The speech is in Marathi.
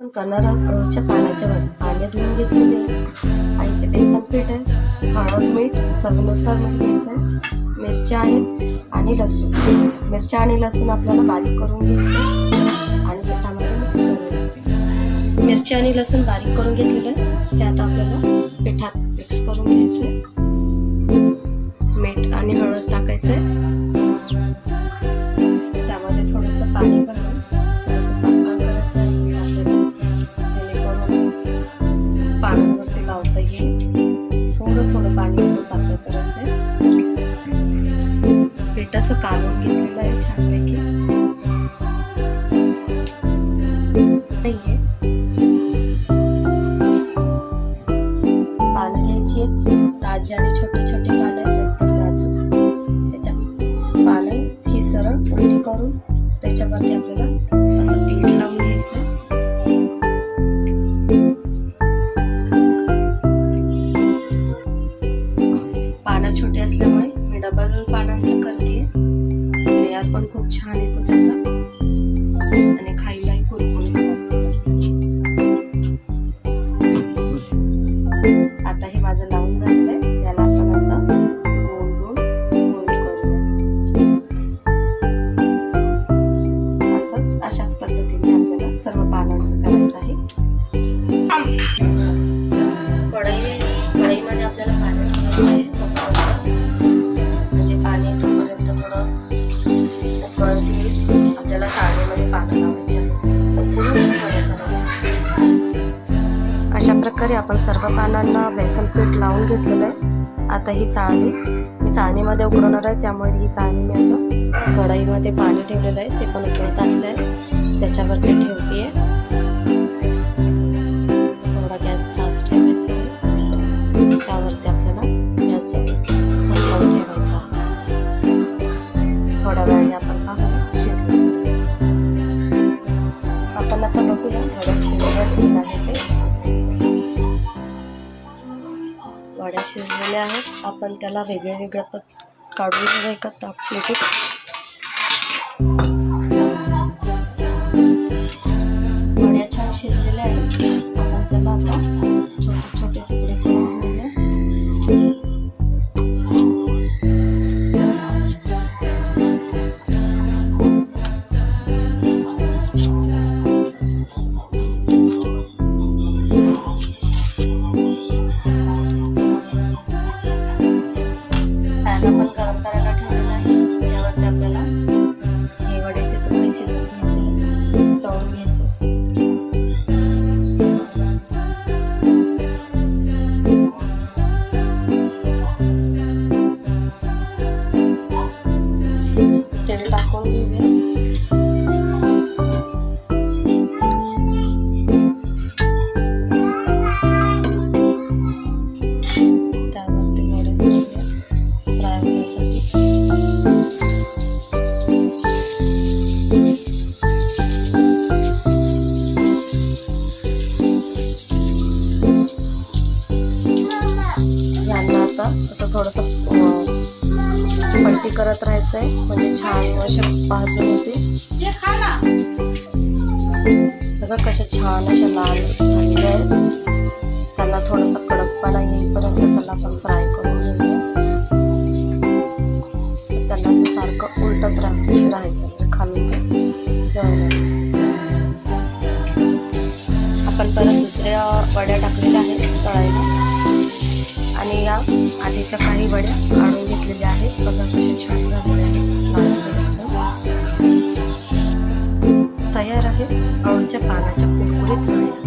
पण करणार आहोत रोजच्या पाण्याच्या वड्या. पाणी धुवून घेतलेले आणि ते बेसन पीठ आहे, हळद, मीठ, चवीनुसार मीठ घ्यायचं आहे, मिरच्या आहेत आणि लसूण. मिरच्या आणि लसूण आपल्याला बारीक करून घ्यायचं आणि पिठामध्ये मिक्स करायचं. मिरची आणि लसूण बारीक करून घेतलेलं आहे ते आता आपल्याला पिठात मिक्स करून घ्यायचं आहे. मीठ आणि हळद टाकायचं आहे, त्यामध्ये थोडंसं पाणी घालून थोडंसं पातळ करायचं आहे पानावरती लावता येईल. थोडं थोडं पाणी घालून पातळ करायचं आहे. पीठ असं काढून घेतलेलं आहे छानपैकी. पानं घ्यायची आहेत, ताजी आणि छोटे छोटे पानं आहेत एकदम नाजूक. त्याच्या पानं ही सरळ उलटी करून त्याच्यावरती आपल्याला असं पीठ लावून घ्यायचं. पानं छोटे असल्यामुळे मी डबल पानांचं करते. लेअर पण खूप छान येतो त्याचा आणि खायलाही कुरकुरीत लागतं. आता हे माझं लावून झालेलं आहे, त्याला आपण असं गोल गोल फोल्ड करूया. अशाच पद्धतीने आपल्याला सर्व पानांचं करायचं आहे. कढईमध्ये आपल्याला पाणी ठेवायचं आहे, म्हणजे पाणी तोपर्यंत थोडं उकळत येईल. आपल्याला चाळणीमध्ये पानं लावायचे आहे. अशा प्रकारे आपण सर्व पानांना बेसन पीठ लावून घेतलेलं आहे. आता ही चाळणी मी चाळणीमध्ये उकडवणार आहे, त्यामुळे ही चाळणी मी आता कढईमध्ये पाणी ठेवलेलं आहे, ते पण उकळत असलं आहे त्याच्यावरती ठेवते आहे. थोडा गॅस फास्ट ठेवायचा आहे, त्यावरती आपल्याला गॅस झाकून ठेवायचा आहे. थोड्या वेळाने आपण पाहू शिजलं. आपण आता बघूया थोड्या शिजवून आहे ते. वड्या शिजलेल्या आहेत, आपण त्याला वेगळ्या वेगळ्या काढून घेऊया एका प्लेटीत. वड्या छान शिजलेल्या आहेत, आपण त्याला आता छोटे छोटे तुकडे करून घेऊया. पॅन आपण गरम करायला ठेवलेला आहे, त्यावरती आपल्याला हे वड्याचे तुकडे शिजवून घ्यायचे, तळून घ्यायचे. तेल टाकून घेऊया. त्यावरती वडे सोडूया फ्राय होण्यासाठी. यांना आता असं थोडंसं पलटी करत राहायचं आहे, म्हणजे छान असे भाजून होते. बघा कशा छान अशा लाल झालेले आहेत. त्यांना थोडासा कडकपणा येईपर्यंत त्याला आपण फ्राय करून घेऊया. त्याला असं सारखं उलटत राहायचं, म्हणजे खालून ते जळणार. आपण परत दुसऱ्या वड्या टाकलेल्या आहेत तळायला आणि या आधीच्या काही वड्या काढून घेतलेल्या आहेत. बघा कशा छान झालेल्या आहेत, लालसर तयार आहेत आवडीच्या पानाच्या कुरकुरीत वड्या.